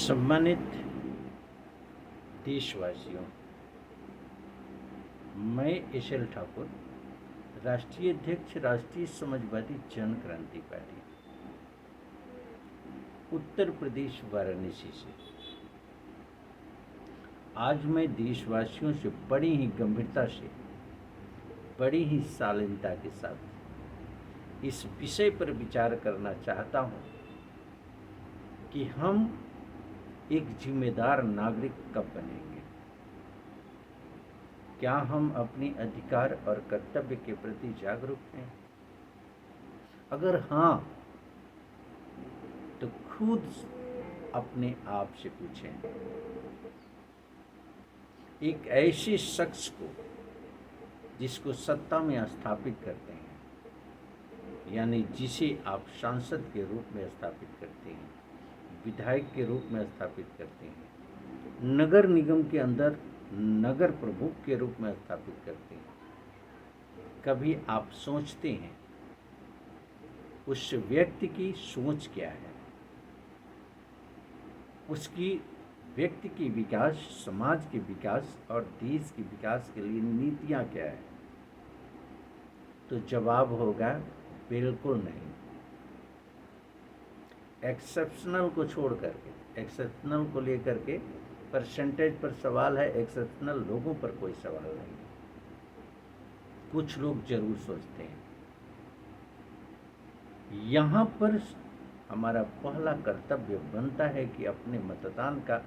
सम्मानित देशवासियों, मैं एस.एल. ठाकुर, राष्ट्रीय अध्यक्ष राष्ट्रीय समाजवादी जन क्रांति पार्टी, उत्तर प्रदेश वाराणसी से आज मैं देशवासियों से बड़ी ही गंभीरता से, बड़ी ही शालीनता के साथ इस विषय पर विचार करना चाहता हूं कि हम एक जिम्मेदार नागरिक कब बनेंगे। क्या हम अपने अधिकार और कर्तव्य के प्रति जागरूक हैं? अगर हाँ, तो खुद अपने आप से पूछें, एक ऐसे शख्स को जिसको सत्ता में स्थापित करते हैं, यानी जिसे आप सांसद के रूप में स्थापित करते हैं, विधायक के रूप में स्थापित करते हैं, नगर निगम के अंदर नगर प्रमुख के रूप में स्थापित करते हैं, कभी आप सोचते हैं उस व्यक्ति की सोच क्या है, उसकी व्यक्ति की विकास, समाज के विकास और देश के विकास के लिए नीतियां क्या है? तो जवाब होगा बिल्कुल नहीं। एक्सेप्शनल को छोड़ करके, एक्सेप्शनल को लेकर के परसेंटेज पर सवाल है, एक्सेप्शनल लोगों पर कोई सवाल नहीं। कुछ लोग जरूर सोचते हैं। यहाँ पर हमारा पहला कर्तव्य बनता है कि अपने मतदान का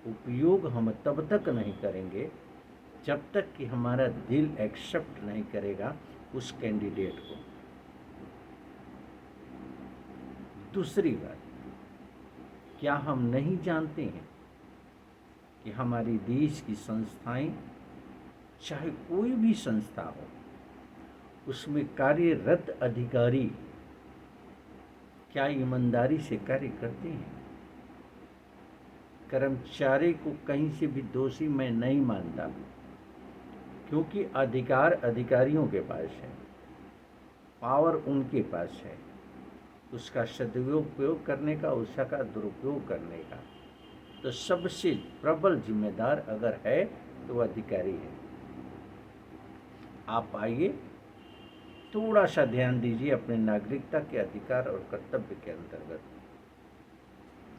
उपयोग हम तब तक नहीं करेंगे जब तक कि हमारा दिल एक्सेप्ट नहीं करेगा उस कैंडिडेट को। दूसरी बात, क्या हम नहीं जानते हैं कि हमारी देश की संस्थाएं, चाहे कोई भी संस्था हो, उसमें कार्यरत अधिकारी क्या ईमानदारी से कार्य करते हैं? कर्मचारी को कहीं से भी दोषी मैं नहीं मानता, क्योंकि अधिकार अधिकारियों के पास है, पावर उनके पास है, उसका सदुपयोग करने का, उसका दुरुपयोग करने का। तो सबसे प्रबल जिम्मेदार अगर है तो वह अधिकारी है। आप आइए, थोड़ा सा ध्यान दीजिए अपने नागरिकता के अधिकार और कर्तव्य के अंतर्गत।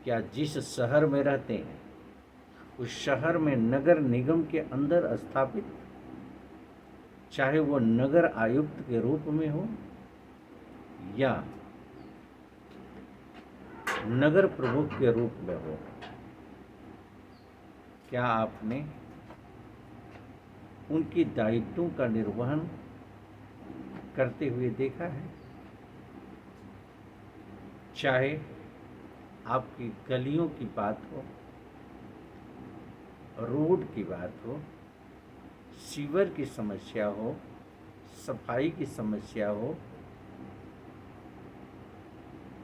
क्या जिस शहर में रहते हैं उस शहर में नगर निगम के अंदर स्थापित, चाहे वो नगर आयुक्त के रूप में हो या नगर प्रमुख के रूप में हो, क्या आपने उनके दायित्वों का निर्वहन करते हुए देखा है? चाहे आपकी गलियों की बात हो, रोड की बात हो, सीवर की समस्या हो, सफाई की समस्या हो,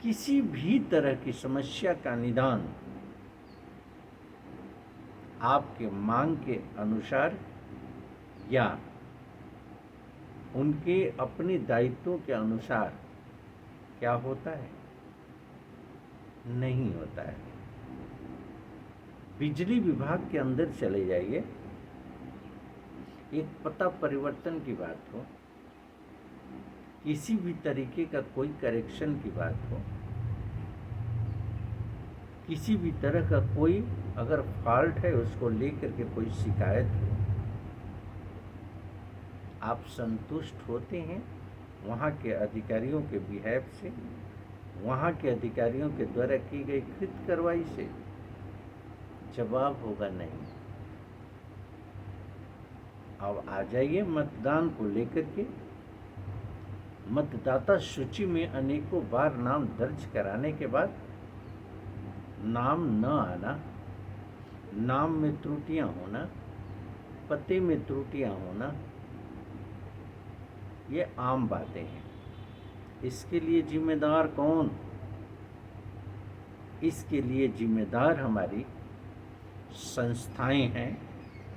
किसी भी तरह की समस्या का निदान आपके मांग के अनुसार या उनके अपने दायित्वों के अनुसार क्या होता है? नहीं होता है। बिजली विभाग के अंदर चले जाइए, एक पता परिवर्तन की बात हो, किसी भी तरीके का कोई करेक्शन की बात हो, किसी भी तरह का कोई अगर फॉल्ट है उसको लेकर के कोई शिकायत हो, आप संतुष्ट होते हैं वहाँ के अधिकारियों के बिहेव से, वहाँ के अधिकारियों के द्वारा की गई कृत कार्रवाई से? जवाब होगा नहीं। अब आ जाइए मतदान को लेकर के। मतदाता सूची में अनेकों बार नाम दर्ज कराने के बाद नाम न आना, नाम में त्रुटियां होना, पते में त्रुटियां होना, ये आम बातें हैं। इसके लिए जिम्मेदार कौन? इसके लिए जिम्मेदार हमारी संस्थाएं हैं,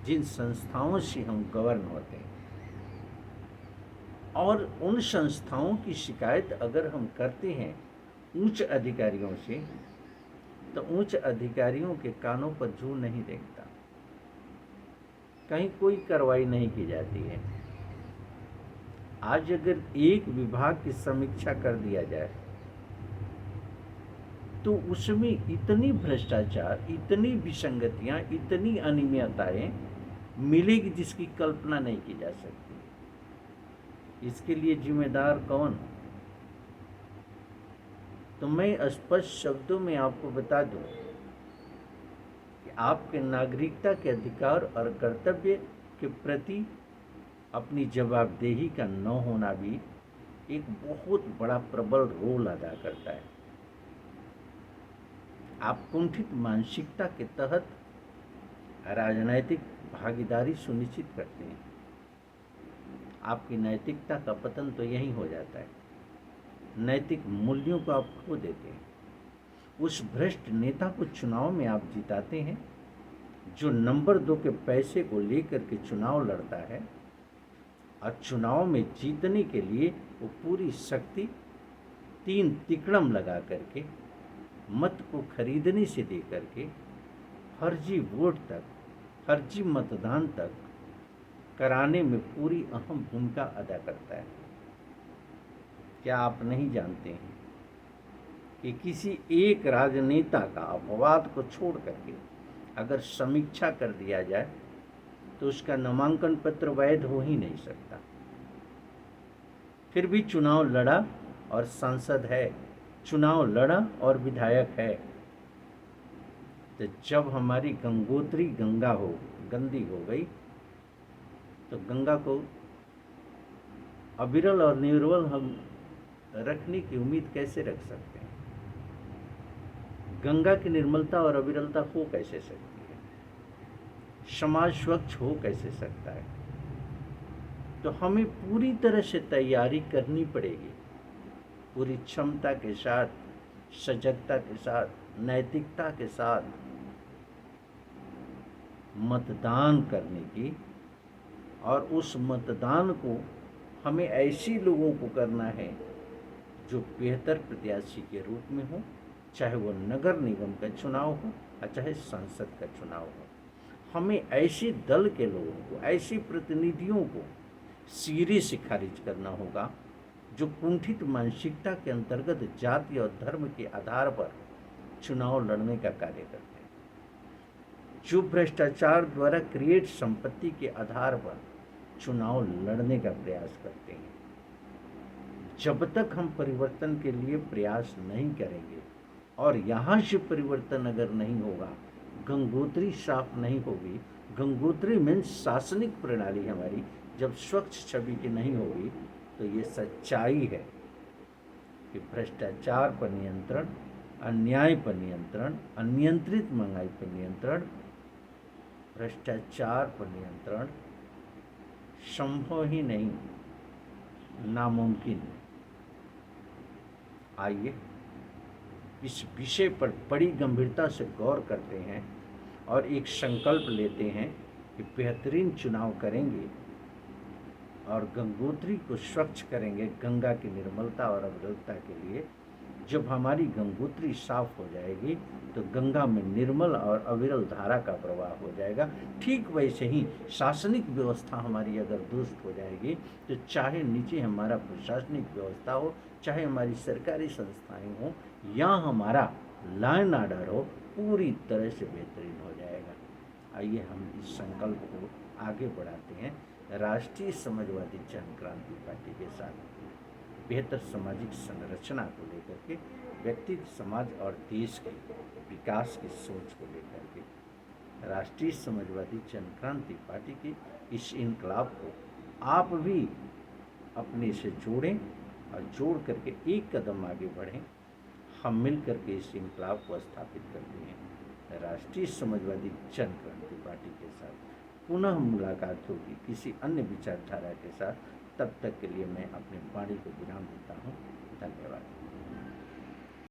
जिन संस्थाओं से हम गवर्न होते हैं। और उन संस्थाओं की शिकायत अगर हम करते हैं उच्च अधिकारियों से, तो उच्च अधिकारियों के कानों पर जू नहीं देखता, कहीं कोई कार्रवाई नहीं की जाती है। आज अगर एक विभाग की समीक्षा कर दिया जाए तो उसमें इतनी भ्रष्टाचार, इतनी विसंगतियां, इतनी अनियमितताएं मिलेगी जिसकी कल्पना नहीं की जा सकती। इसके लिए जिम्मेदार कौन? तो मैं स्पष्ट शब्दों में आपको बता दूं कि आपके नागरिकता के अधिकार और कर्तव्य के प्रति अपनी जवाबदेही का न होना भी एक बहुत बड़ा प्रबल रोल अदा करता है। आप कुंठित मानसिकता के तहत राजनैतिक भागीदारी सुनिश्चित करते हैं। आपकी नैतिकता का पतन तो यही हो जाता है। नैतिक मूल्यों को आप खो देते हैं। उस भ्रष्ट नेता को चुनाव में आप जिताते हैं जो नंबर 2 के पैसे को लेकर के चुनाव लड़ता है, और चुनाव में जीतने के लिए वो पूरी शक्ति 3 तिकड़म लगा करके, मत को खरीदने से लेकर के फर्जी वोट तक, फर्जी मतदान तक कराने में पूरी अहम भूमिका अदा करता है। क्या आप नहीं जानते हैं कि किसी एक राजनेता का अपवाद को छोड़ करके अगर समीक्षा कर दिया जाए तो उसका नामांकन पत्र वैध हो ही नहीं सकता। फिर भी चुनाव लड़ा और सांसद है, चुनाव लड़ा और विधायक है। तो जब हमारी गंगोत्री गंगा गंदी हो गई तो गंगा को अविरल और निर्मल हम रखने की उम्मीद कैसे रख सकते हैं? गंगा की निर्मलता और अविरलता हो कैसे सकती है? समाज स्वच्छ हो कैसे सकता है? तो हमें पूरी तरह से तैयारी करनी पड़ेगी, पूरी क्षमता के साथ, सजगता के साथ, नैतिकता के साथ मतदान करने की। और उस मतदान को हमें ऐसे लोगों को करना है जो बेहतर प्रत्याशी के रूप में हो, चाहे वो नगर निगम का चुनाव हो और चाहे संसद का चुनाव हो। हमें ऐसे दल के लोगों को, ऐसे प्रतिनिधियों को सिरे से खारिज करना होगा जो कुंठित मानसिकता के अंतर्गत जाति और धर्म के आधार पर चुनाव लड़ने का कार्य करते हैं, जो भ्रष्टाचार द्वारा क्रिएट संपत्ति के आधार पर चुनाव लड़ने का प्रयास करते हैं। जब तक हम परिवर्तन के लिए प्रयास नहीं करेंगे और यहाँ से परिवर्तन अगर नहीं होगा, गंगोत्री साफ नहीं होगी, गंगोत्री मीन्स शासनिक प्रणाली हमारी जब स्वच्छ छवि की नहीं होगी, तो ये सच्चाई है कि भ्रष्टाचार पर नियंत्रण, अन्याय पर नियंत्रण, अनियंत्रित महंगाई पर नियंत्रण, भ्रष्टाचार पर नियंत्रण संभव ही नहीं, नामुमकिन। आइए इस विषय पर बड़ी गंभीरता से गौर करते हैं और एक संकल्प लेते हैं कि बेहतरीन चुनाव करेंगे और गंगोत्री को स्वच्छ करेंगे गंगा की निर्मलता और अविरलता के लिए। जब हमारी गंगोत्री साफ हो जाएगी तो गंगा में निर्मल और अविरल धारा का प्रवाह हो जाएगा। ठीक वैसे ही शासनिक व्यवस्था हमारी अगर दुरुस्त हो जाएगी तो चाहे नीचे हमारा प्रशासनिक व्यवस्था हो, चाहे हमारी सरकारी संस्थाएं हों, या हमारा लॉ एंड ऑर्डर हो, पूरी तरह से बेहतरीन हो जाएगा। आइए हम इस संकल्प को आगे बढ़ाते हैं राष्ट्रीय समाजवादी जन क्रांति पार्टी के साथ बेहतर सामाजिक संरचना को लेकर के, व्यक्ति, समाज और देश के विकास की सोच को लेकर के राष्ट्रीय समाजवादी जन क्रांति पार्टी के इस इनकलाब को आप भी अपने से जोड़ें और जोड़ करके एक कदम आगे बढ़ें। हम मिल करके इस इनकलाब को स्थापित करते हैं। राष्ट्रीय समाजवादी जन क्रांति पार्टी के साथ पुनः मुलाकात होगी किसी अन्य विचारधारा के साथ। तब तक के लिए मैं अपने वाणी को विराम देता हूँ। धन्यवाद।